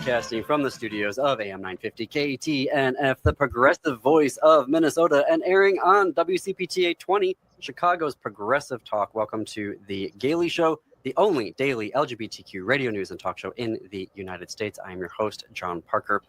broadcasting from the studios of AM 950 KTNF, the progressive voice of Minnesota, and airing on WCPT 820, Chicago's progressive talk. Welcome to The Gailey Show, the only daily LGBTQ radio news and talk show in the United States. I am your host, John Parker.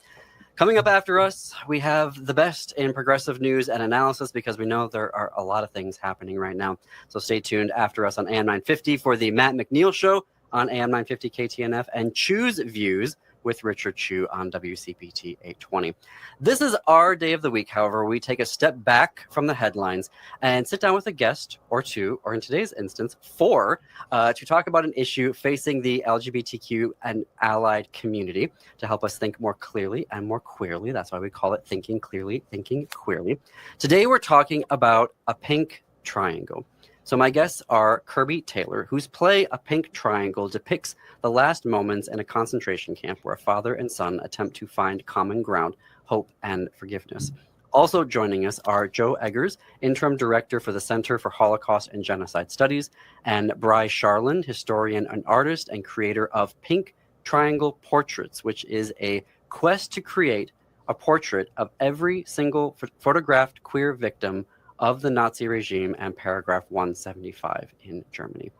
Coming up after us, we have the best in progressive news and analysis because we know there are a lot of things happening right now. So stay tuned after us on AM 950 for the Matt McNeil Show on AM 950 KTNF and Choose Views with Richard Chu on WCPT 820. This is our day of the week. However, we take a step back from the headlines and sit down with a guest or two, or in today's instance, four, to talk about an issue facing the LGBTQ and allied community to help us think more clearly and more queerly. That's why we call it Thinking Clearly, Thinking Queerly. Today, we're talking about a pink triangle. So my guests are Kirby Taylor, whose play A Pink Triangle depicts the last moments in a concentration camp where a father and son attempt to find common ground, hope, and forgiveness. Also joining us are Joe Eggers, Interim Director for the Center for Holocaust and Genocide Studies, and Bry Sharland, historian and artist and creator of Pink Triangle Portraits, which is a quest to create a portrait of every single photographed queer victim of the Nazi regime and paragraph 175 in Germany.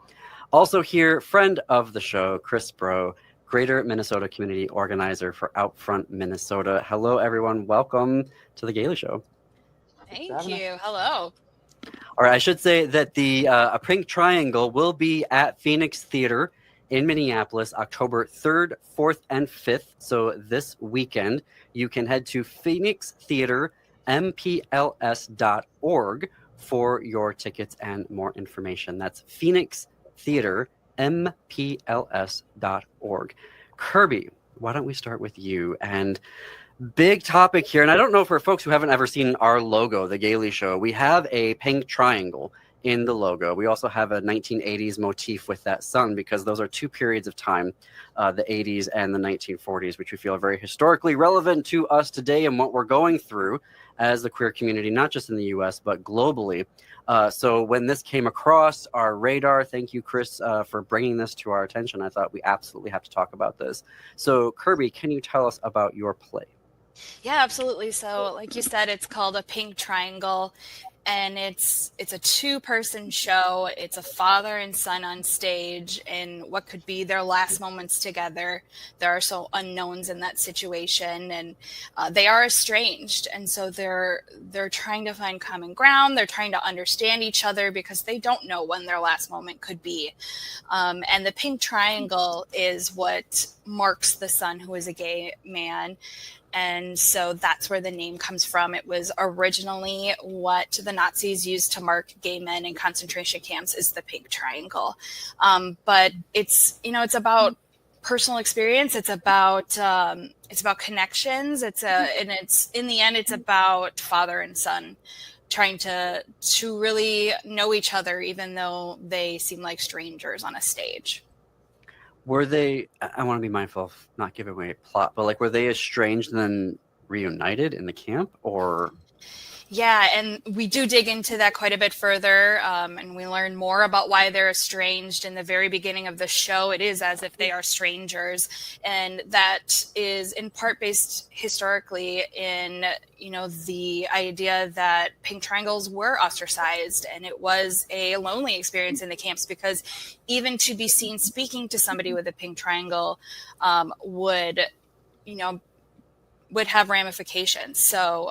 Also here, friend of the show, Chris Bro, Greater Minnesota Community Organizer for Outfront Minnesota. Hello, everyone. Welcome to The Gailey Show. Thank you. Hello. All right, I should say that the A Pink Triangle will be at Phoenix Theater in Minneapolis, October 3rd, 4th, and 5th. So this weekend, you can head to Phoenix Theater mpls.org for your tickets and more information. That's Phoenix Theater, mpls.org. Kirby, why don't we start with you? And big topic here, and I don't know for folks who haven't ever seen our logo, The Gailey Show, we have a pink triangle in the logo. We also have a 1980s motif with that sun because those are two periods of time, the 80s and the 1940s, which we feel are very historically relevant to us today and what we're going through as the queer community, not just in the US, but globally. So when this came across our radar, thank you, Chris, for bringing this to our attention. I thought we absolutely have to talk about this. So Kirby, can you tell us about your play? Yeah, absolutely. So like you said, it's called A Pink Triangle. And it's a two-person show. It's a father and son on stage in what could be their last moments together. There are so unknowns in that situation, and they are estranged. And so they're trying to find common ground. They're trying to understand each other because they don't know when their last moment could be. And the pink triangle is what marks the son who is a gay man. And so that's where the name comes from. It was originally what the Nazis used to mark gay men in concentration camps is the pink triangle. But it's about personal experience. It's about connections. It's in the end, it's about father and son trying to really know each other, even though they seem like strangers on a stage. Were they, I want to be mindful of not giving away plot, but were they estranged and then reunited in the camp, or? Yeah, and we do dig into that quite a bit further, and we learn more about why they're estranged in the very beginning of the show. It is as if they are strangers, and that is in part based historically in, the idea that pink triangles were ostracized, and it was a lonely experience in the camps because even to be seen speaking to somebody with a pink triangle would have ramifications. So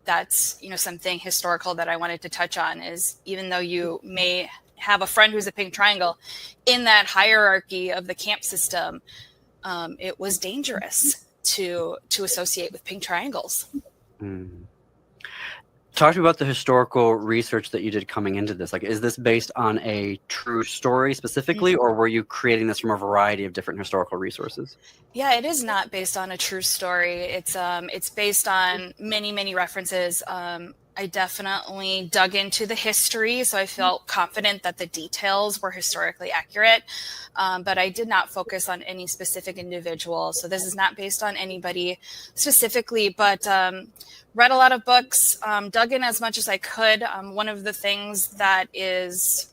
that's, something historical that I wanted to touch on is even though you may have a friend who's a pink triangle in that hierarchy of the camp system, it was dangerous to associate with pink triangles. Mm. Talk to me about the historical research that you did coming into this. Is this based on a true story specifically, or were you creating this from a variety of different historical resources? Yeah, it is not based on a true story. It's based on many, many references. I definitely dug into the history, so I felt confident that the details were historically accurate, but I did not focus on any specific individual. So this is not based on anybody specifically, but read a lot of books, dug in as much as I could. One of the things that is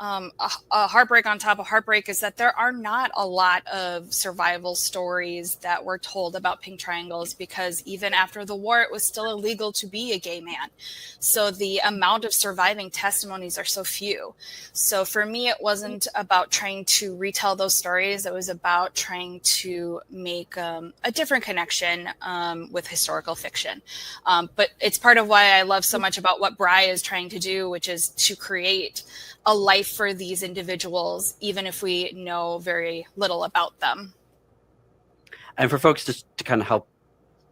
a heartbreak on top of heartbreak is that there are not a lot of survival stories that were told about pink triangles, because even after the war, it was still illegal to be a gay man. So the amount of surviving testimonies are so few. So for me, it wasn't about trying to retell those stories. It was about trying to make a different connection with historical fiction. But it's part of why I love so much about what Bry is trying to do, which is to create a life for these individuals, even if we know very little about them. And for folks just to kind of help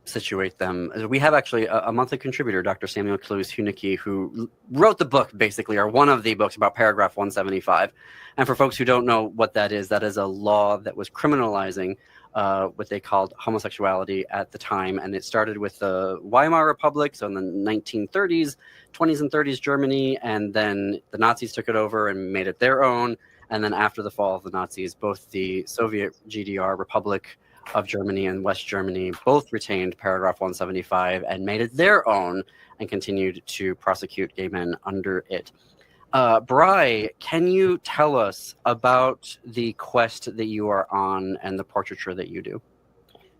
situate them, we have actually a monthly contributor, Dr. Samuel Clues-Hunicki, who wrote the book, basically, or one of the books about paragraph 175. And for folks who don't know what that is a law that was criminalizing what they called homosexuality at the time. And it started with the Weimar Republic, so in the 1930s, 20s and 30s Germany, and then the Nazis took it over and made it their own. And then after the fall of the Nazis, both the Soviet GDR Republic of Germany and West Germany both retained paragraph 175 and made it their own and continued to prosecute gay men under it. Bry, can you tell us about the quest that you are on and the portraiture that you do?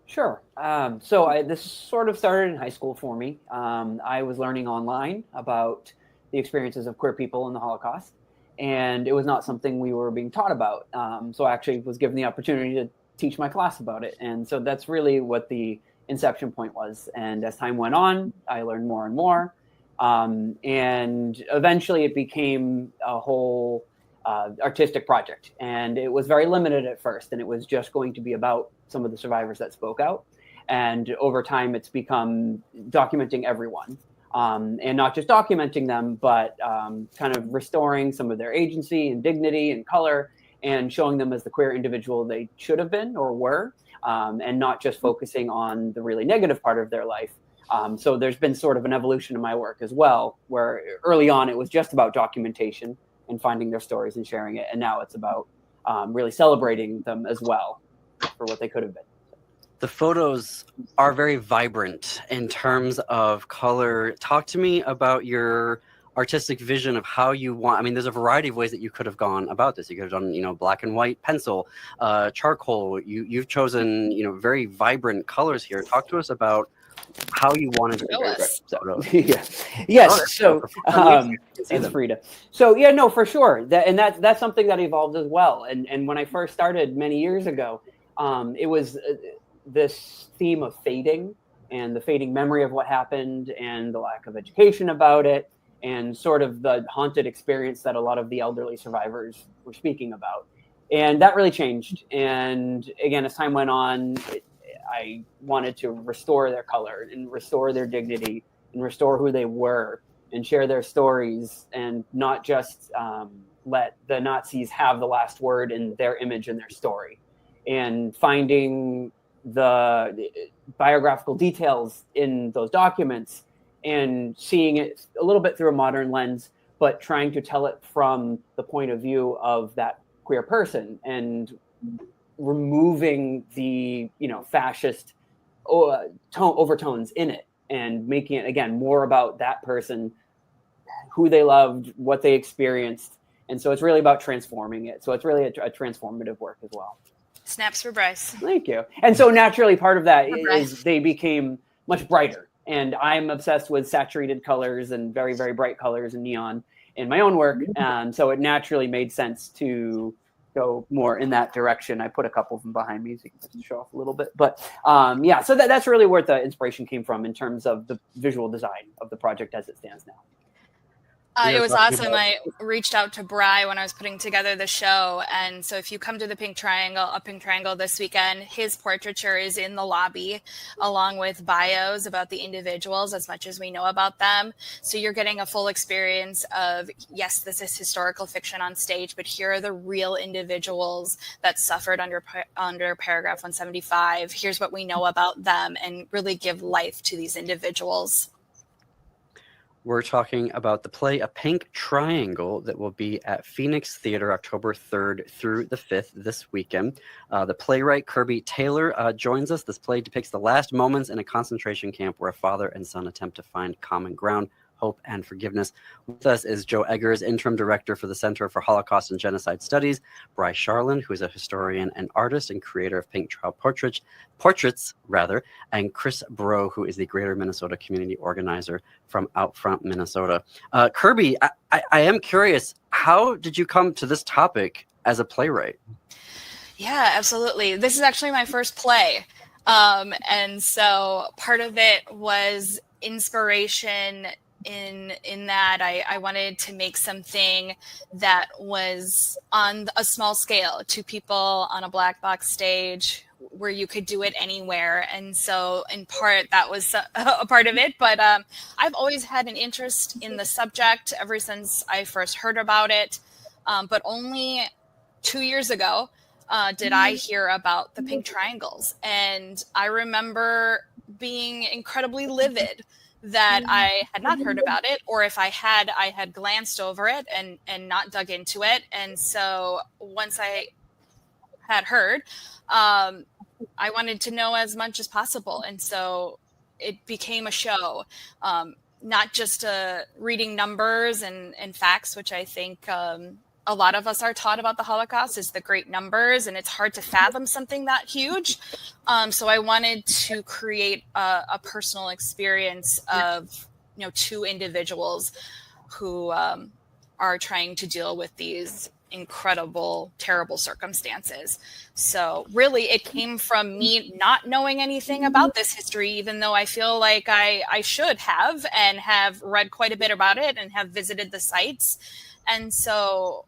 Sure. This sort of started in high school for me. I was learning online about the experiences of queer people in the Holocaust, and it was not something we were being taught about. So I actually was given the opportunity to teach my class about it. And so that's really what the inception point was. And as time went on, I learned more and more. And eventually it became a whole artistic project. And it was very limited at first. And it was just going to be about some of the survivors that spoke out. And over time, it's become documenting everyone. And not just documenting them, but kind of restoring some of their agency and dignity and color, and showing them as the queer individual they should have been or were, and not just focusing on the really negative part of their life. So there's been sort of an evolution in my work as well, where early on it was just about documentation and finding their stories and sharing it. And now it's about really celebrating them as well for what they could have been. The photos are very vibrant in terms of color. Talk to me about your artistic vision of how you want. I mean, there's a variety of ways that you could have gone about this. You could have done, black and white pencil, charcoal. You've chosen, very vibrant colors here. Talk to us about how you wanted to Show us. Yes. So it's Frida. So yeah, no, for sure. That's something that evolved as well. And when I first started many years ago, it was this theme of fading and the fading memory of what happened and the lack of education about it, and sort of the haunted experience that a lot of the elderly survivors were speaking about. And that really changed. And again, as time went on, I wanted to restore their color and restore their dignity and restore who they were and share their stories, and not just let the Nazis have the last word in their image and their story. And finding the biographical details in those documents and seeing it a little bit through a modern lens, but trying to tell it from the point of view of that queer person, and removing the fascist overtones in it, and making it again more about that person, who they loved, what they experienced. And so it's really about transforming it. So it's really a transformative work as well. Snaps for Bryce. Thank you. And so naturally part of that is they became much brighter. And I'm obsessed with saturated colors and very, very bright colors and neon in my own work. And so it naturally made sense to go more in that direction. I put a couple of them behind me so you can show off a little bit. But so that's really where the inspiration came from in terms of the visual design of the project as it stands now. It was awesome. I reached out to Bry when I was putting together the show. And so if you come to the Pink Triangle this weekend, his portraiture is in the lobby, along with bios about the individuals as much as we know about them. So you're getting a full experience of, yes, this is historical fiction on stage, but here are the real individuals that suffered under paragraph 175. Here's what we know about them, and really give life to these individuals. We're talking about the play A Pink Triangle that will be at Phoenix Theater October 3rd through the 5th this weekend. The playwright Kirby Taylor joins us. This play depicts the last moments in a concentration camp where a father and son attempt to find common ground, Hope, and Forgiveness. With us is Joe Eggers, Interim Director for the Center for Holocaust and Genocide Studies, Bry Sharlin, who is a historian and artist and creator of Pink Child Portraits, and Chris Bro, who is the Greater Minnesota Community Organizer from Outfront, Minnesota. Kirby, I am curious, how did you come to this topic as a playwright? Yeah, absolutely. This is actually my first play. And so part of it was inspiration in that I wanted to make something that was on a small scale, 2 people on a black box stage where you could do it anywhere. And so in part that was a part of it, but I've always had an interest in the subject ever since I first heard about it. But only 2 years ago, did I hear about the pink triangles. And I remember being incredibly livid that I had not heard about it, or if I had glanced over it and not dug into it. And so once I had heard, I wanted to know as much as possible. And so it became a show, not just reading numbers and facts, which I think a lot of us are taught about the Holocaust is the great numbers, and it's hard to fathom something that huge. So I wanted to create a personal experience of, 2 individuals who are trying to deal with these incredible, terrible circumstances. So really it came from me not knowing anything about this history, even though I feel like I should have and have read quite a bit about it and have visited the sites. And so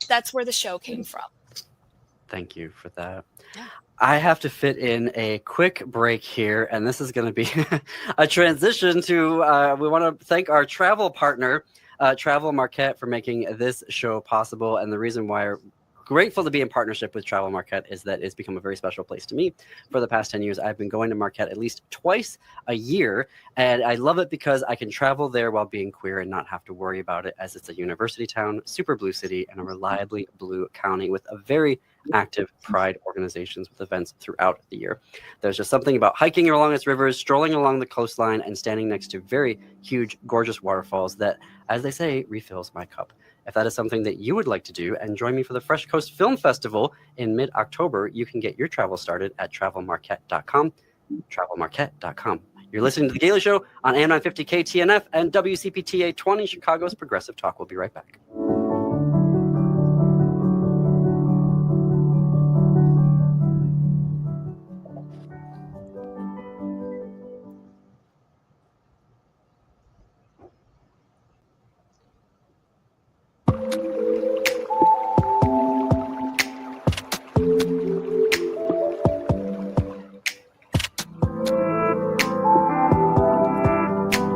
that's where the show came from. Thank you for that. Yeah. I have to fit in a quick break here, and this is going to be a transition to, we want to thank our travel partner, Travel Marquette, for making this show possible. And the reason why we're grateful to be in partnership with Travel Marquette is that it's become a very special place to me. For the past 10 years, I've been going to Marquette at least twice a year, and I love it because I can travel there while being queer and not have to worry about it, as it's a university town, super blue city, and a reliably blue county with a very active pride organizations with events throughout the year. There's just something about hiking along its rivers, strolling along the coastline, and standing next to very huge, gorgeous waterfalls that, as they say, refills my cup. If that is something that you would like to do and join me for the Fresh Coast Film Festival in mid-October, you can get your travel started at travelmarquette.com, travelmarquette.com. You're listening to The Gailey Show on AM 950 KTNF and WCPT 820, Chicago's Progressive Talk. We'll be right back.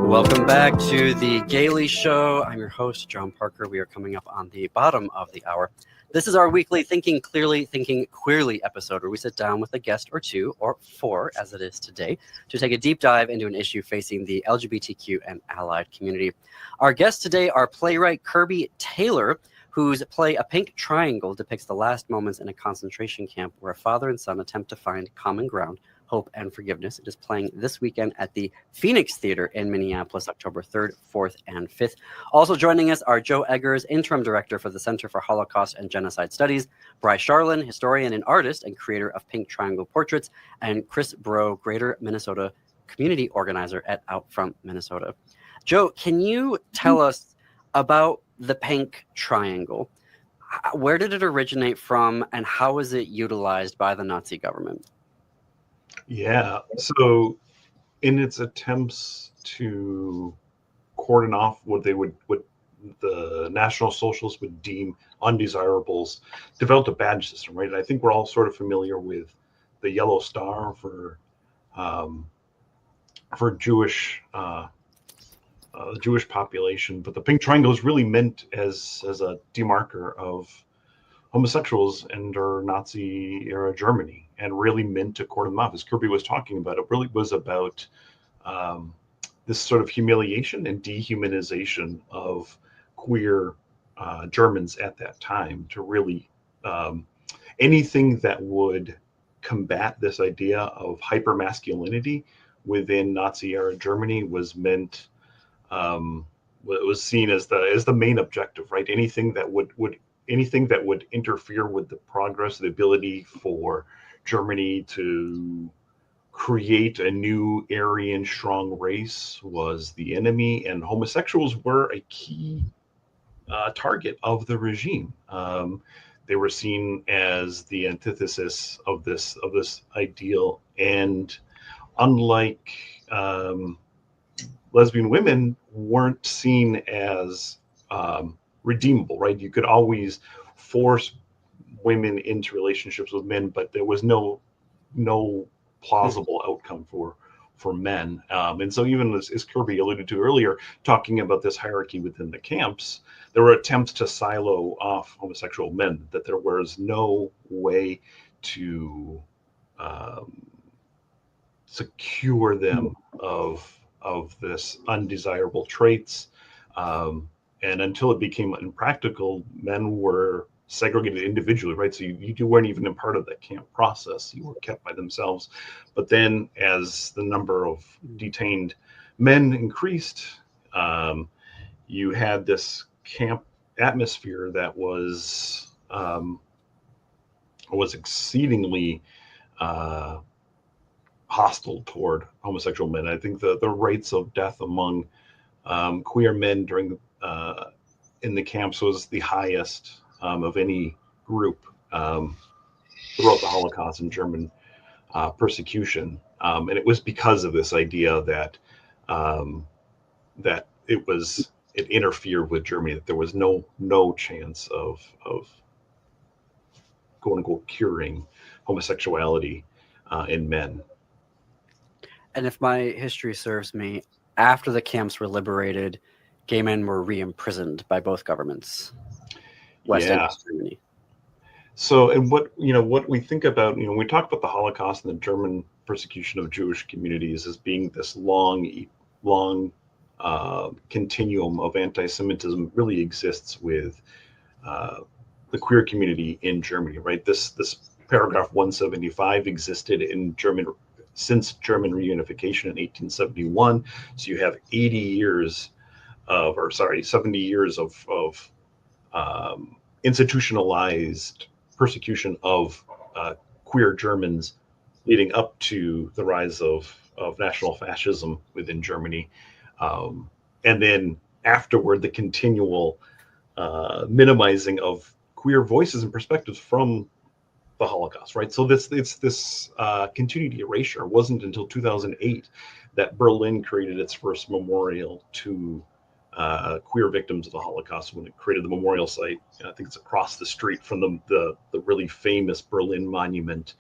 Welcome back to The Gailey Show. I'm your host, John Parker. We are coming up on the bottom of the hour. This is our weekly Thinking Clearly, Thinking Queerly episode, where we sit down with a guest or 2, or 4, as it is today, to take a deep dive into an issue facing the LGBTQ and allied community. Our guests today are playwright Kirby Taylor, whose play A Pink Triangle depicts the last moments in a concentration camp where a father and son attempt to find common ground, hope, and forgiveness. It is playing this weekend at the Phoenix Theater in Minneapolis, October 3rd, 4th, and 5th. Also joining us are Joe Eggers, Interim Director for the Center for Holocaust and Genocide Studies, Bry Sharlin, historian and artist and creator of Pink Triangle Portraits, and Chris Bro, Greater Minnesota Community Organizer at Outfront, Minnesota. Joe, can you tell us about the Pink Triangle? Where did it originate from, and how was it utilized by the Nazi government? Yeah, so in its attempts to cordon off what the National Socialists would deem undesirables, developed a badge system, right? And I think we're all sort of familiar with the yellow star for Jewish Jewish population, but the pink triangle is really meant as a demarker of homosexuals under Nazi era Germany, and really meant to cordon them off. As Kirby was talking about, it really was about this sort of humiliation and dehumanization of queer Germans at that time, to really anything that would combat this idea of hypermasculinity within Nazi era Germany was meant was seen as the main objective, right? Anything that would interfere with the progress, the ability for Germany to create a new Aryan strong race was the enemy, and homosexuals were a key target of the regime. They were seen as the antithesis of this ideal, and unlike lesbian women, weren't seen as redeemable, right? You could always force women into relationships with men, but there was no plausible outcome for men. And so even as Kirby alluded to earlier, talking about this hierarchy within the camps, there were attempts to silo off homosexual men, that there was no way to secure them of this undesirable traits. And until it became impractical, men were segregated individually, right? So you weren't even a part of the camp process. You were kept by themselves. But then as the number of detained men increased, you had this camp atmosphere that was exceedingly hostile toward homosexual men. I think the rates of death among queer men during in the camps was the highest of any group throughout the Holocaust and German persecution, and it was because of this idea that it interfered with Germany, that there was no chance of quote unquote curing homosexuality in men. And if my history serves me, after the camps were liberated, gay men were re-imprisoned by both governments, West and East Germany. So, and what we think about, we talk about the Holocaust and the German persecution of Jewish communities as being this long continuum of anti-Semitism, really exists with the queer community in Germany, right? This paragraph 175 existed in German since German reunification in 1871. So you have 70 years of institutionalized persecution of queer Germans, leading up to the rise of National Fascism within Germany, and then afterward the continual minimizing of queer voices and perspectives from the Holocaust, right? So this continued erasure. It wasn't until 2008 that Berlin created its first memorial to queer victims of the Holocaust, when it created the memorial site. I think it's across the street from the really famous Berlin Monument,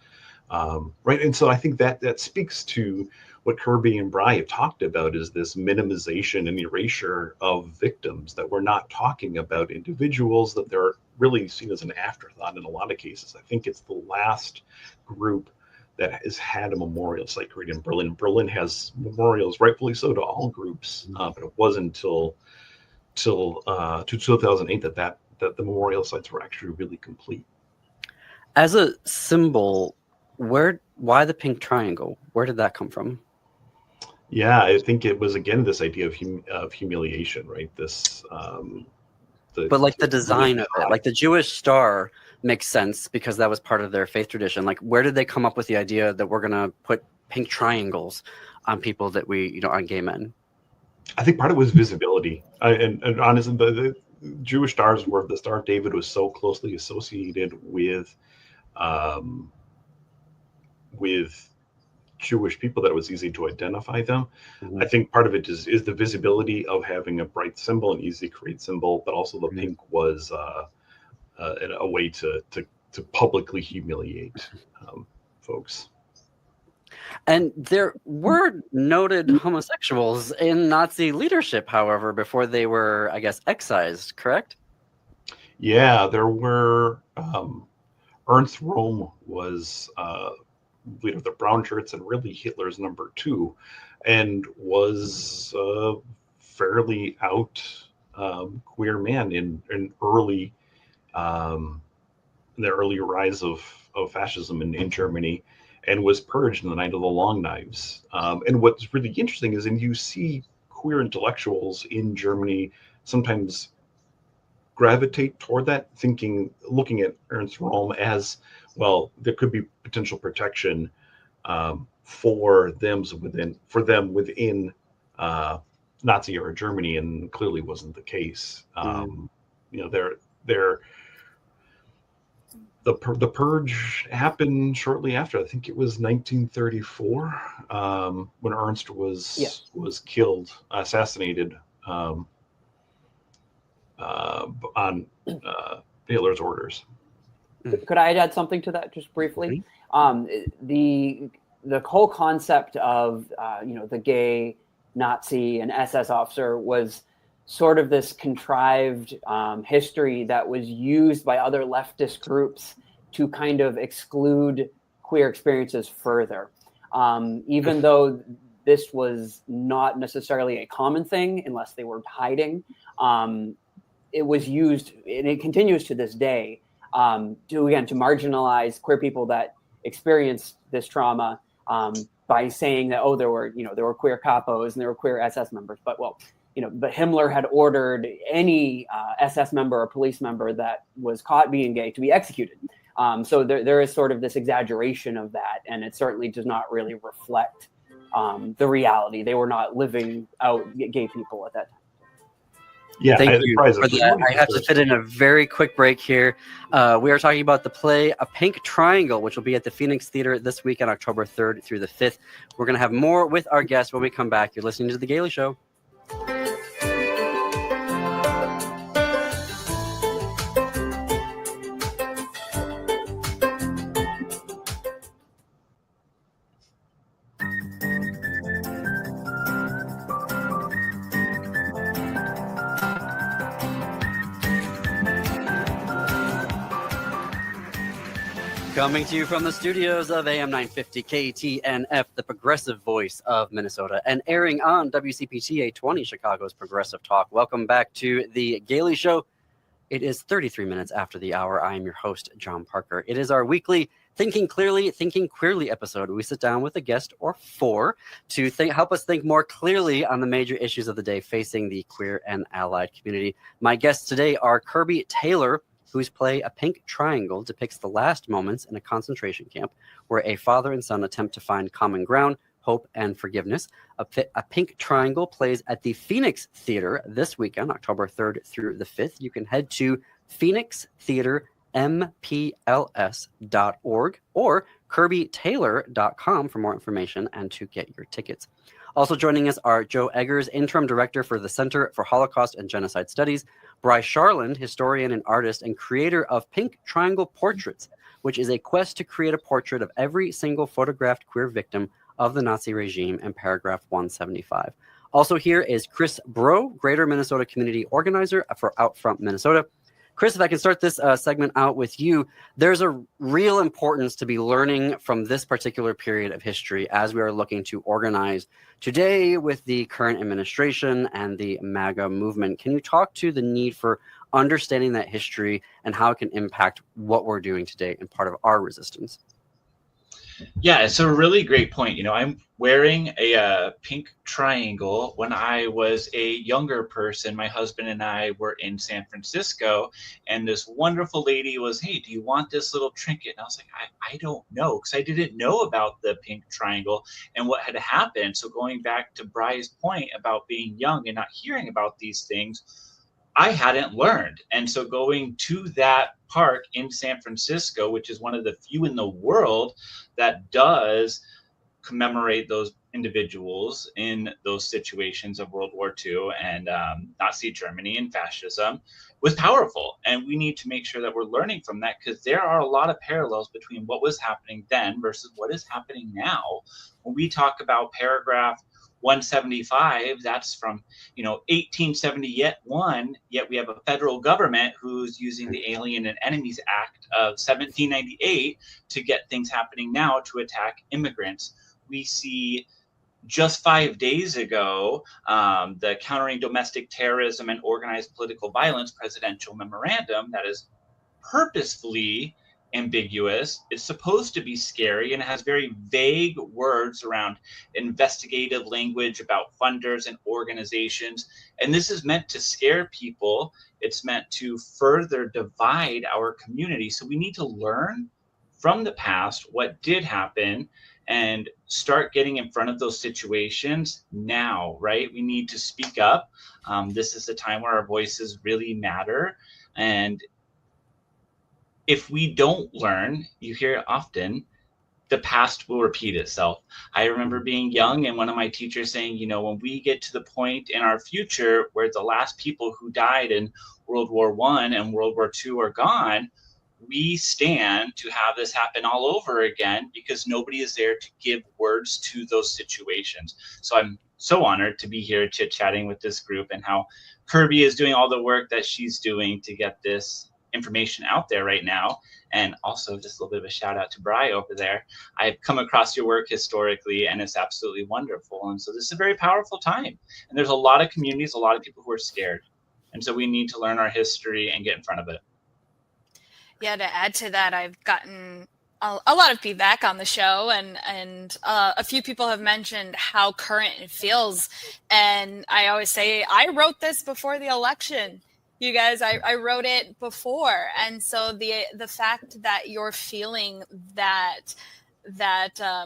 right? And so I think that speaks to what Kirby and Bry have talked about, is this minimization and erasure of victims, that we're not talking about individuals, that they're really seen as an afterthought in a lot of cases. I think it's the last group that has had a memorial site created in Berlin. Berlin has memorials, rightfully so, to all groups, but it wasn't till 2008 that the memorial sites were actually really complete. As a symbol, why the pink triangle? Where did that come from? Yeah, I think it was, again, this idea of humiliation, right? This, but like the design of it, like the Jewish star makes sense because that was part of their faith tradition. Like, where did they come up with the idea that we're gonna put pink triangles on people that on gay men? I think part of it was visibility, and honestly, the Jewish stars were, the Star of David was so closely associated with Jewish people that it was easy to identify them. Mm-hmm. I think part of it is the visibility of having a bright symbol, an easy to create symbol, but also the mm-hmm. pink was a way to publicly humiliate folks. And there were noted homosexuals in Nazi leadership, however, before they were, I guess, excised, correct? Yeah, there were. Ernst Röhm was leader of the Brown Shirts, and really Hitler's number 2, and was a fairly out queer man in early the early rise of fascism in Germany, and was purged in the Night of the Long Knives. And what's really interesting is, and you see queer intellectuals in Germany sometimes gravitate toward that, looking at Ernst Röhm as, well, there could be potential protection for them within Nazi era Germany, and clearly wasn't the case. The purge happened shortly after. I think it was 1934 when Ernst was killed, assassinated on Hitler's orders. Could I add something to that just briefly? The whole concept of the gay Nazi and SS officer was sort of this contrived history that was used by other leftist groups to kind of exclude queer experiences further. Even though this was not necessarily a common thing unless they were hiding, it was used, and it continues to this day, to marginalize queer people that experienced this trauma by saying that, there were queer capos and there were queer SS members, but Himmler had ordered any SS member or police member that was caught being gay to be executed. So there is sort of this exaggeration of that, and it certainly does not really reflect the reality. They were not living out gay people at that time. Yeah, thank you for that. I have to fit in a very quick break here. We are talking about the play A Pink Triangle, which will be at the Phoenix Theater this week on October 3rd through the 5th. We're going to have more with our guests when we come back. You're listening to The Gailey Show. Coming to you from the studios of AM 950 KTNF, the progressive voice of Minnesota, and airing on WCPT 820, Chicago's Progressive Talk. Welcome back to The Gailey Show. It is 33 minutes after the hour. I am your host, John Parker. It is our weekly Thinking Clearly, Thinking Queerly episode. We sit down with a guest or four to help us think more clearly on the major issues of the day facing the queer and allied community. My guests today are Kirby Taylor, whose play A Pink Triangle depicts the last moments in a concentration camp where a father and son attempt to find common ground, hope, and forgiveness. A Pink Triangle plays at the Phoenix Theater this weekend, October 3rd through the 5th. You can head to phoenixtheatermpls.org or kirbytaylor.com for more information and to get your tickets. Also joining us are Joe Eggers, Interim Director for the Center for Holocaust and Genocide Studies, Bryce Sharland, historian and artist and creator of Pink Triangle Portraits, which is a quest to create a portrait of every single photographed queer victim of the Nazi regime in paragraph 175. Also here is Chris Bro, Greater Minnesota Community Organizer for Outfront Minnesota. Chris, if I can start this segment out with you, there's a real importance to be learning from this particular period of history as we are looking to organize today with the current administration and the MAGA movement. Can you talk to the need for understanding that history and how it can impact what we're doing today and part of our resistance? Yeah, it's a really great point. I'm wearing a pink triangle. When I was a younger person, my husband and I were in San Francisco, and this wonderful lady was, "Hey, do you want this little trinket?" And I was like, I don't know, because I didn't know about the pink triangle and what had happened. So going back to Bry's point about being young and not hearing about these things, I hadn't learned. And so going to that park in San Francisco, which is one of the few in the world that does commemorate those individuals in those situations of World War II and Nazi Germany and fascism, was powerful. And we need to make sure that we're learning from that, because there are a lot of parallels between what was happening then versus what is happening now. When we talk about paragraph 175, that's from 1871, yet we have a federal government who's using the Alien and Enemies Act of 1798 to get things happening now to attack immigrants. We see just 5 days ago, the Countering Domestic Terrorism and Organized Political Violence presidential memorandum that is purposefully ambiguous. It's supposed to be scary, and it has very vague words around investigative language about funders and organizations. And this is meant to scare people. It's meant to further divide our community. So we need to learn from the past what did happen and start getting in front of those situations now, right? We need to speak up. This is the time where our voices really matter. And if we don't learn, you hear it often, the past will repeat itself. I remember being young and one of my teachers saying, you know, when we get to the point in our future where the last people who died in World War I and World War II are gone, we stand to have this happen all over again because nobody is there to give words to those situations. So I'm so honored to be here chit-chatting with this group, and how Kirby is doing all the work that she's doing to get this information out there right now. And also just a little bit of a shout out to Bri over there. I've come across your work historically, and it's absolutely wonderful. And so this is a very powerful time. And there's a lot of communities, a lot of people who are scared. And so we need to learn our history and get in front of it. Yeah, to add to that, I've gotten a lot of feedback on the show, and a few people have mentioned how current it feels. And I always say, I wrote this before the election. You guys, I wrote it before. And so the fact that you're feeling that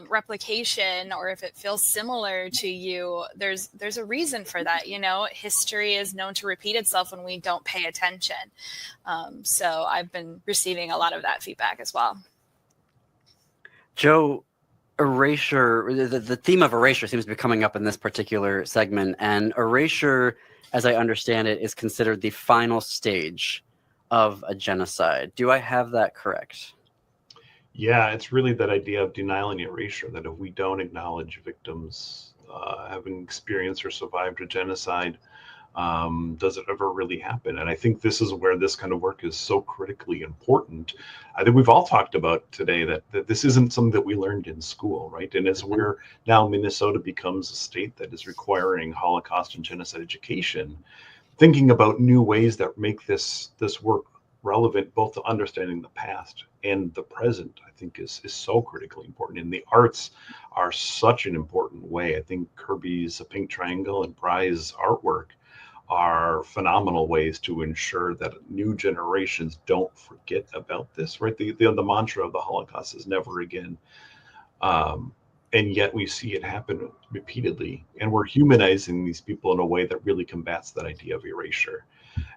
replication, or if it feels similar to you, there's a reason for that. You know, history is known to repeat itself when we don't pay attention. So I've been receiving a lot of that feedback as well. Joe, erasure, the theme of erasure seems to be coming up in this particular segment, and erasure, as I understand it, is considered the final stage of a genocide. Do I have that correct? Yeah, it's really that idea of denial and erasure, that if we don't acknowledge victims having experienced or survived a genocide, does it ever really happen? And I think this is where this kind of work is so critically important. I think we've all talked about today that this isn't something that we learned in school, right? And as we're now, Minnesota becomes a state that is requiring Holocaust and genocide education, thinking about new ways that make this work relevant both to understanding the past and the present, I think is so critically important. And the arts are such an important way. I think Kirby's A Pink Triangle and Bri's artwork are phenomenal ways to ensure that new generations don't forget about this, right? The mantra of the Holocaust is never again. And yet we see it happen repeatedly, and we're humanizing these people in a way that really combats that idea of erasure.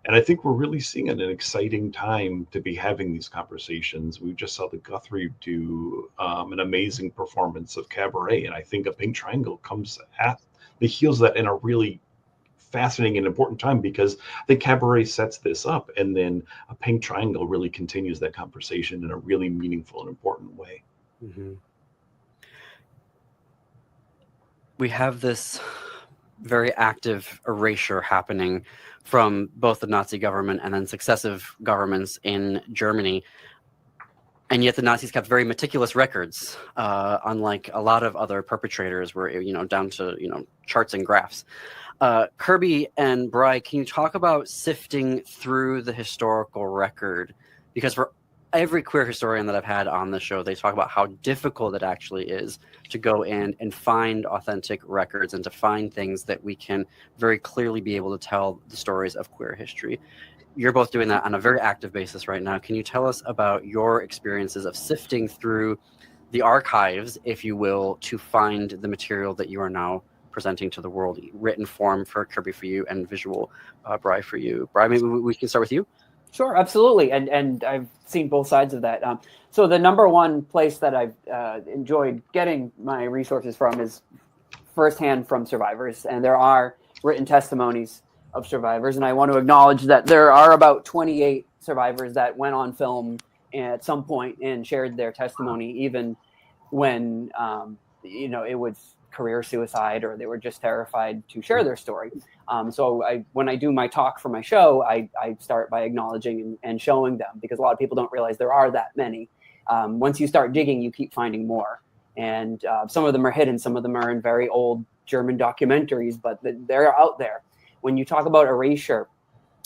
And I think we're really seeing an exciting time to be having these conversations. We just saw the Guthrie do an amazing performance of Cabaret, and I think A Pink Triangle comes at the heels of that in a really fascinating and important time, because I think Cabaret sets this up, and then A Pink Triangle really continues that conversation in a really meaningful and important way. Mm-hmm. We have this very active erasure happening from both the Nazi government and then successive governments in Germany. And yet the Nazis kept very meticulous records, unlike a lot of other perpetrators were, down to, charts and graphs. Kirby and Bri, can you talk about sifting through the historical record? Because for every queer historian that I've had on the show, they talk about how difficult it actually is to go in and find authentic records and to find things that we can very clearly be able to tell the stories of queer history. You're both doing that on a very active basis right now. Can you tell us about your experiences of sifting through the archives, if you will, to find the material that you are now presenting to the world, written form for Kirby for you and visual, Bri for you? Bri, maybe we can start with you. Sure, absolutely. And I've seen both sides of that. So the number one place that I've enjoyed getting my resources from is firsthand from survivors. And there are written testimonies of survivors. And I want to acknowledge that there are about 28 survivors that went on film at some point and shared their testimony, even when, it was career suicide or they were just terrified to share their story. So when I do my talk for my show, I start by acknowledging and showing them, because a lot of people don't realize there are that many. Once you start digging, you keep finding more. And some of them are hidden. Some of them are in very old German documentaries, but they're out there. When you talk about erasure,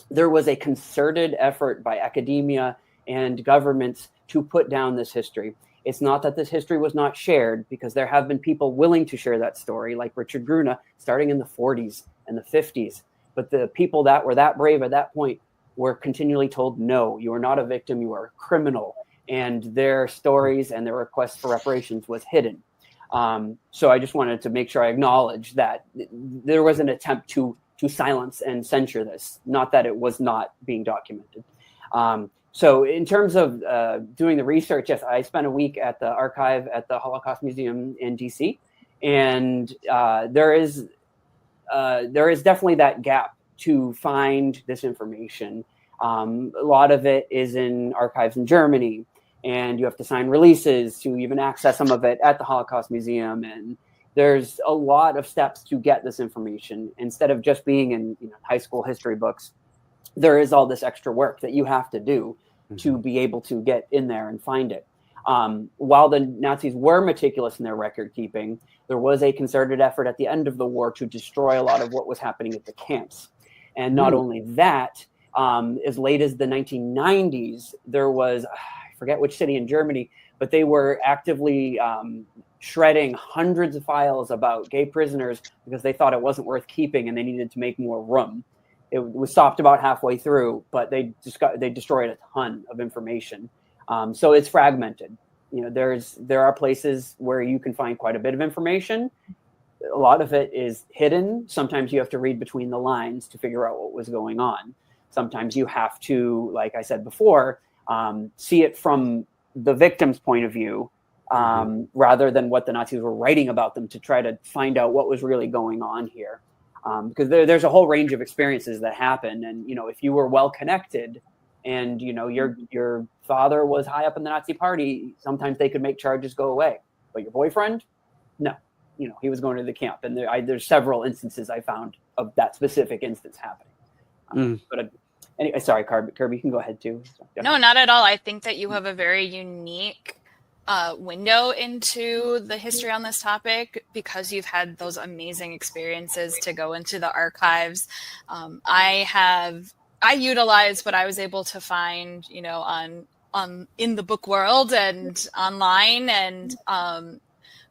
there was a concerted effort by academia and governments to put down this history. It's not that this history was not shared, because there have been people willing to share that story, like Richard Gruna, starting in the 40s and the 50s. But the people that were that brave at that point were continually told, no, you are not a victim, you are a criminal. And their stories and their request for reparations was hidden. So I just wanted to make sure I acknowledge that there was an attempt to silence and censure this, not that it was not being documented. So in terms of doing the research, yes, I spent a week at the archive at the Holocaust Museum in DC, and there is definitely that gap to find this information. A lot of it is in archives in Germany, and you have to sign releases to even access some of it at the Holocaust Museum. And there's a lot of steps to get this information. Instead of just being in high school history books, there is all this extra work that you have to do to be able to get in there and find it. While the Nazis were meticulous in their record keeping, there was a concerted effort at the end of the war to destroy a lot of what was happening at the camps. And not only that, as late as the 1990s, there was, I forget which city in Germany, but they were actively shredding hundreds of files about gay prisoners because they thought it wasn't worth keeping and they needed to make more room. It was stopped about halfway through, but they destroyed a ton of information. So it's fragmented. There are places where you can find quite a bit of information. A lot of it is hidden. Sometimes you have to read between the lines to figure out what was going on. Sometimes you have to, like I said before, see it from the victim's point of view, rather than what the Nazis were writing about them, to try to find out what was really going on here. Because there's a whole range of experiences that happen. And, if you were well connected and, your father was high up in the Nazi party, sometimes they could make charges go away. But your boyfriend, no, he was going to the camp. And there's several instances I found of that specific instance happening. But anyway, sorry, Kirby, you can go ahead too. So, yeah. No, not at all. I think that you have a very unique window into the history on this topic because you've had those amazing experiences to go into the archives. I utilize what I was able to find, on in the book world and online, and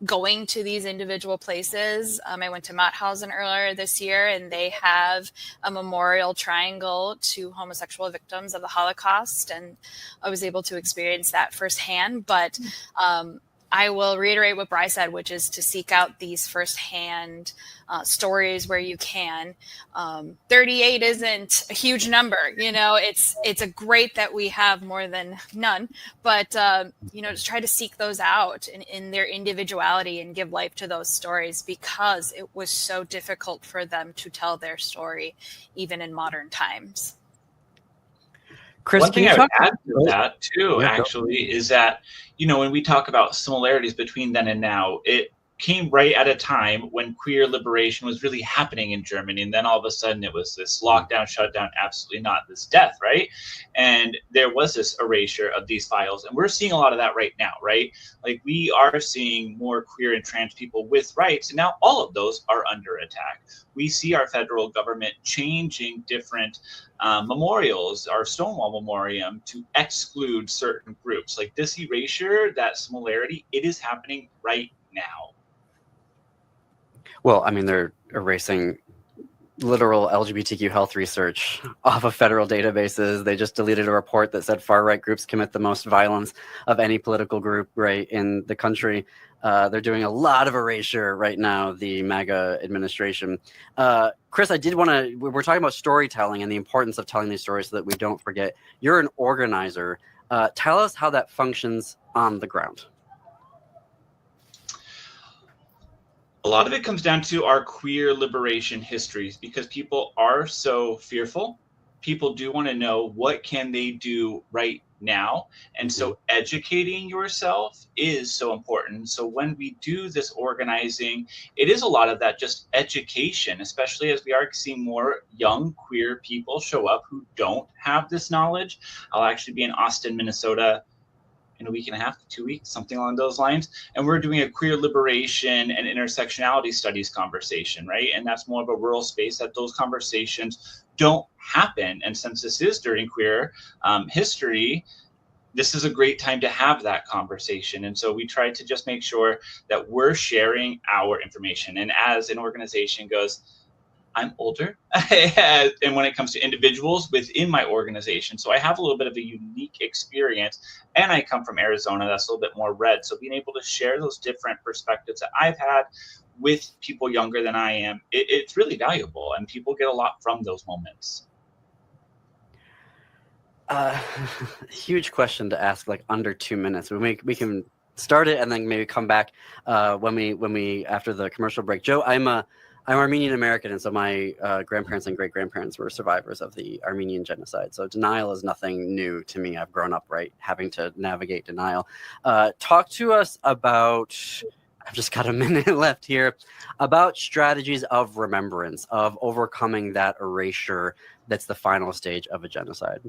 going to these individual places. I went to Mauthausen earlier this year, and they have a memorial triangle to homosexual victims of the Holocaust, and I was able to experience that firsthand. But I will reiterate what Bri said, which is to seek out these firsthand stories where you can. 38 isn't a huge number, it's a great that we have more than none, but to try to seek those out in their individuality and give life to those stories, because it was so difficult for them to tell their story even in modern times. Chris, one thing I would add to that too, actually, is that, when we talk about similarities between then and now, it came right at a time when queer liberation was really happening in Germany. And then all of a sudden it was this lockdown, shutdown, absolutely not, this death, right? And there was this erasure of these files. And we're seeing a lot of that right now, right? Like, we are seeing more queer and trans people with rights. And now all of those are under attack. We see our federal government changing different memorials, our Stonewall Memoriam, to exclude certain groups. Like, this erasure, that similarity, it is happening right now. Well, I mean, they're erasing literal LGBTQ health research off of federal databases. They just deleted a report that said far-right groups commit the most violence of any political group, right, in the country. They're doing a lot of erasure right now, the MAGA administration. Chris, I did want to, we're talking about storytelling and the importance of telling these stories so that we don't forget. You're an organizer. Tell us how that functions on the ground. A lot of it comes down to our queer liberation histories, because people are so fearful. People do want to know, what can they do right now? And so educating yourself is so important. So when we do this organizing, it is a lot of that just education, especially as we are seeing more young queer people show up who don't have this knowledge. I'll actually be in Austin, Minnesota in a week and a half, 2 weeks, something along those lines. And we're doing a queer liberation and intersectionality studies conversation, right? And that's more of a rural space that those conversations don't happen. And since this is during queer history, this is a great time to have that conversation. And so we try to just make sure that we're sharing our information. And as an organization goes, I'm older, and when it comes to individuals within my organization, so I have a little bit of a unique experience, and I come from Arizona, that's a little bit more red. So being able to share those different perspectives that I've had with people younger than I am, it's really valuable, and people get a lot from those moments. Huge question to ask, like under 2 minutes. We can start it and then maybe come back when we after the commercial break. Joe, I'm Armenian American, and so my grandparents and great grandparents were survivors of the Armenian genocide. So denial is nothing new to me. I've grown up having to navigate denial. Talk to us about. I've just got a minute left here about strategies of remembrance, of overcoming that erasure. That's the final stage of a genocide.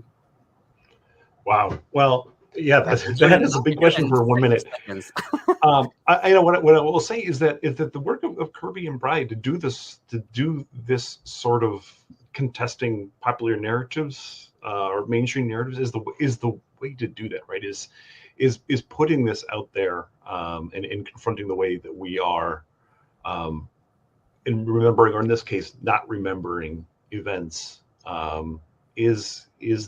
Wow. Well, yeah, that is a big question for 1 minute. I know what I will say is that the work of Kirby and Bry to do this sort of contesting popular narratives or mainstream narratives is the way to do that, right? Is putting this out there and confronting the way that we are in remembering, or in this case, not remembering events is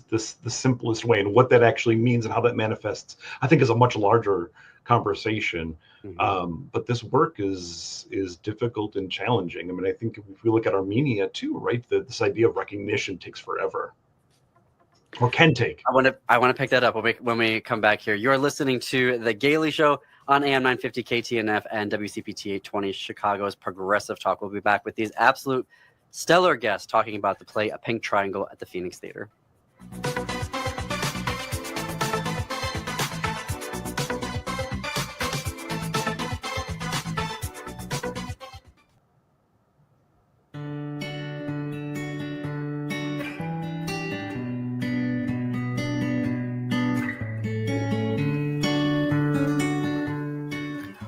the simplest way, and what that actually means and how that manifests, I think, is a much larger conversation. Mm-hmm. But this work is difficult and challenging. I mean, I think if we look at Armenia too, right, this idea of recognition takes forever, or can take. I want to pick that up when we come back here. You're listening to The Gailey Show on AM 950 KTNF and WCPT 820 Chicago's Progressive Talk. We'll be back with these absolute stellar guests talking about the play A Pink Triangle at the Phoenix Theater.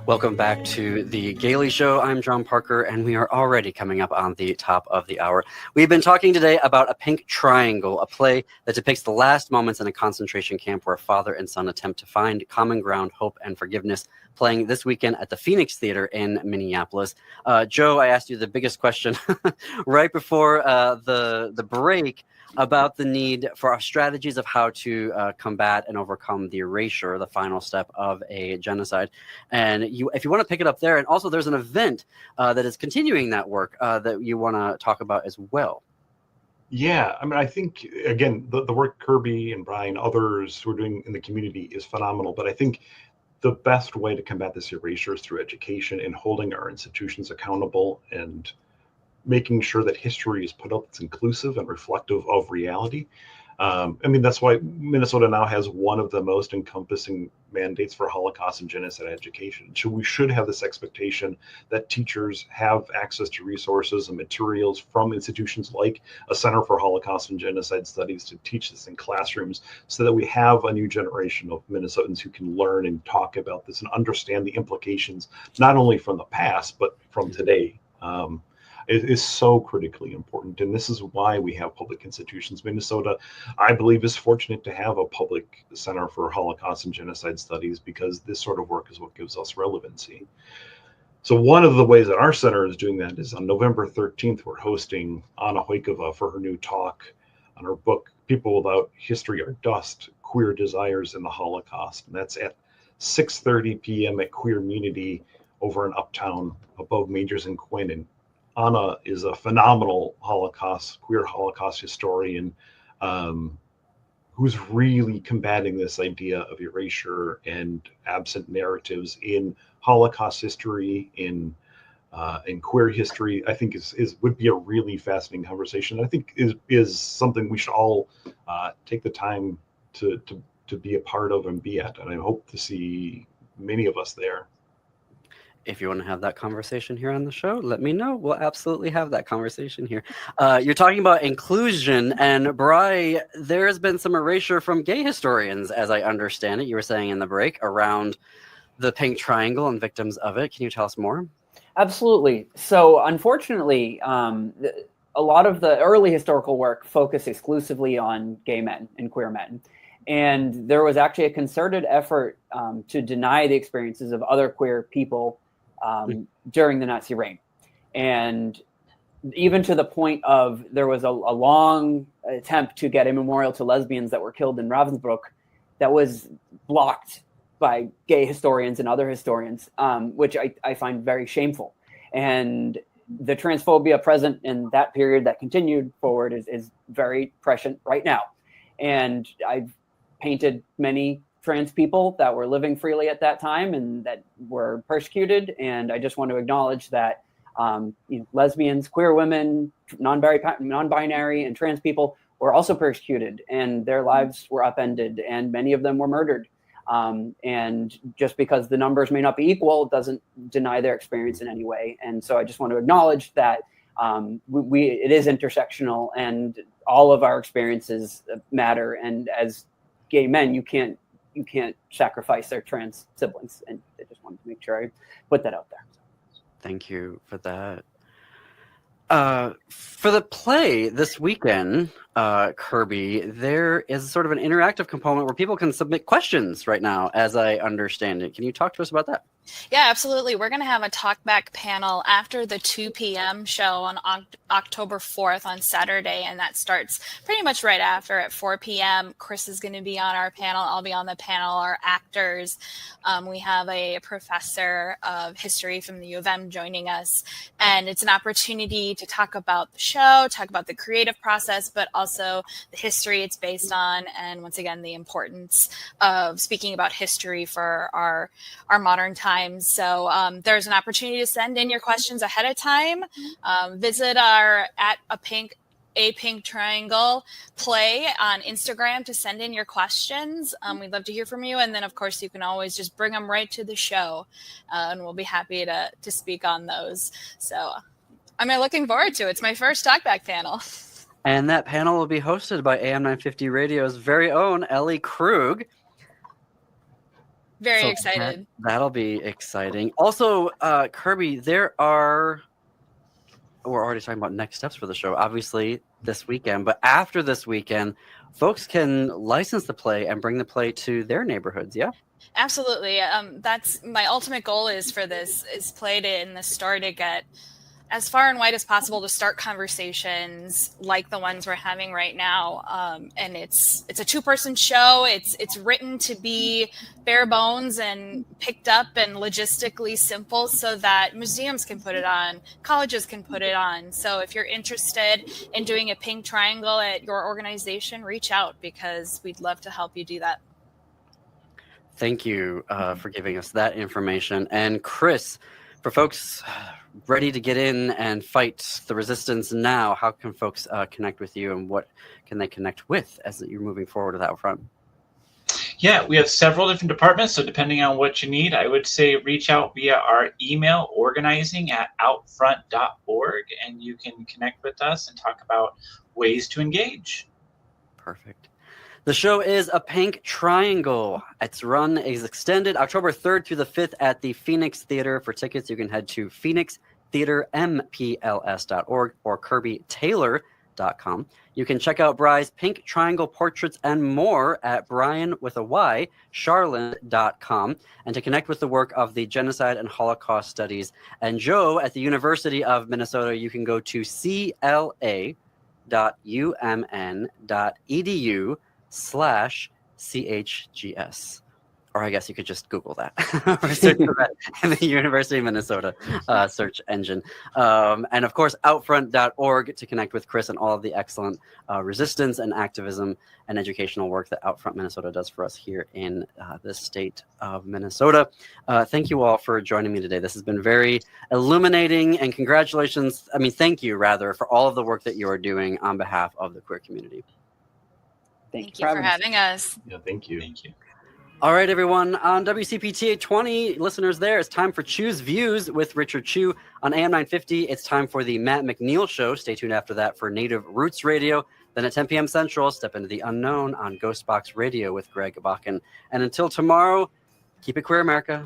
Welcome back to The Gailey Show. I'm John Parker, and we are already coming up on the top of the hour. We've been talking today about A Pink Triangle, a play that depicts the last moments in a concentration camp where a father and son attempt to find common ground, hope, and forgiveness, playing this weekend at the Phoenix Theater in Minneapolis. Joe, I asked you the biggest question right before the break about the need for strategies of how to combat and overcome the erasure, the final step of a genocide. And if you want to pick it up there, and also there's an event that is continuing that work that you want to talk about as well. Yeah, I mean, I think, again, the work Kirby and Brian, others who are doing in the community is phenomenal, but I think the best way to combat this erasure is through education and holding our institutions accountable and making sure that history is put up that's inclusive and reflective of reality. I mean, that's why Minnesota now has one of the most encompassing mandates for Holocaust and genocide education. So we should have this expectation that teachers have access to resources and materials from institutions like a Center for Holocaust and Genocide Studies to teach this in classrooms, so that we have a new generation of Minnesotans who can learn and talk about this and understand the implications, not only from the past, but from today. It is so critically important. And this is why we have public institutions. Minnesota, I believe, is fortunate to have a public Center for Holocaust and Genocide Studies, because this sort of work is what gives us relevancy. So one of the ways that our center is doing that is on November 13th, we're hosting Anna Hoikova for her new talk on her book, People Without History Are Dust, Queer Desires in the Holocaust. And that's at 6:30 p.m. at Queermunity over in Uptown above Majors and Quinn. And Anna is a phenomenal queer Holocaust historian who's really combating this idea of erasure and absent narratives in Holocaust history, in queer history. I think would be a really fascinating conversation. I think is something we should all take the time to be a part of and be at. And I hope to see many of us there. If you want to have that conversation here on the show, let me know. We'll absolutely have that conversation here. You're talking about inclusion, and Bry, there has been some erasure from gay historians, as I understand it. You were saying in the break around the Pink Triangle and victims of it. Can you tell us more? Absolutely. So unfortunately, a lot of the early historical work focused exclusively on gay men and queer men. And there was actually a concerted effort to deny the experiences of other queer people during the Nazi reign. And even to the point of there was a long attempt to get a memorial to lesbians that were killed in Ravensbrück that was blocked by gay historians and other historians, which I find very shameful. And the transphobia present in that period that continued forward is very prescient right now. And I've painted many trans people that were living freely at that time and that were persecuted. And I just want to acknowledge that lesbians, queer women, non-binary, and trans people were also persecuted, and their lives were upended, and many of them were murdered. And just because the numbers may not be equal doesn't deny their experience in any way. And so I just want to acknowledge that it is intersectional, and all of our experiences matter. And as gay men, you can't sacrifice their trans siblings. And I just wanted to make sure I put that out there. Thank you for that. For the play this weekend, Kirby, there is sort of an interactive component where people can submit questions right now, as I understand it. Can you talk to us about that? Yeah, absolutely. We're going to have a talkback panel after the 2 p.m. show on October 4th on Saturday, and that starts pretty much right after at 4 p.m. Chris is going to be on our panel. I'll be on the panel. Our actors. We have a professor of history from the U of M joining us, and it's an opportunity to talk about the show, talk about the creative process, but also the history it's based on, and once again, the importance of speaking about history for our modern times. So there's an opportunity to send in your questions ahead of time. Visit our @A Pink Triangle play on Instagram to send in your questions. We'd love to hear from you. And then, of course, you can always just bring them right to the show, and we'll be happy to speak on those. So I'm looking forward to it. It's my first talkback panel. And that panel will be hosted by AM 950 Radio's very own Ellie Krug. Very excited. That'll be exciting. Also, Kirby, we're already talking about next steps for the show, obviously this weekend, but after this weekend, folks can license the play and bring the play to their neighborhoods, yeah? Absolutely. That's my ultimate goal is for this play in the store to get as far and wide as possible to start conversations like the ones we're having right now. And it's a 2-person show. It's written to be bare bones and picked up and logistically simple so that museums can put it on, colleges can put it on. So if you're interested in doing a pink triangle at your organization, reach out because we'd love to help you do that. Thank you for giving us that information. And Chris, for folks ready to get in and fight the resistance now, how can folks connect with you, and what can they connect with as you're moving forward with Outfront? Yeah, we have several different departments, so depending on what you need, I would say reach out via our email, organizing@outfront.org, and you can connect with us and talk about ways to engage. Perfect. The show is A Pink Triangle. Its run is extended October 3rd through the 5th at the Phoenix Theater. For tickets, you can head to phoenixtheatermpls.org or kirbytaylor.com. You can check out Bry's Pink Triangle portraits and more at brian.charland.com, and to connect with the work of the Genocide and Holocaust Studies and Joe at the University of Minnesota, you can go to cla.umn.edu/CHGS. Or I guess you could just Google that or search for that in the University of Minnesota search engine. And of course, outfront.org to connect with Chris and all of the excellent resistance and activism and educational work that Outfront Minnesota does for us here in the state of Minnesota. Thank you all for joining me today. This has been very illuminating, and congratulations. Thank you rather for all of the work that you are doing on behalf of the queer community. Thank you for having us. Yeah, thank you. Thank you. All right, everyone. On WCPT 820, listeners there, it's time for Choose Views with Richard Chu. On AM 950, it's time for the Matt McNeil Show. Stay tuned after that for Native Roots Radio. Then at 10 p.m. Central, step into the unknown on Ghost Box Radio with Greg Bakken. And until tomorrow, keep it queer, America.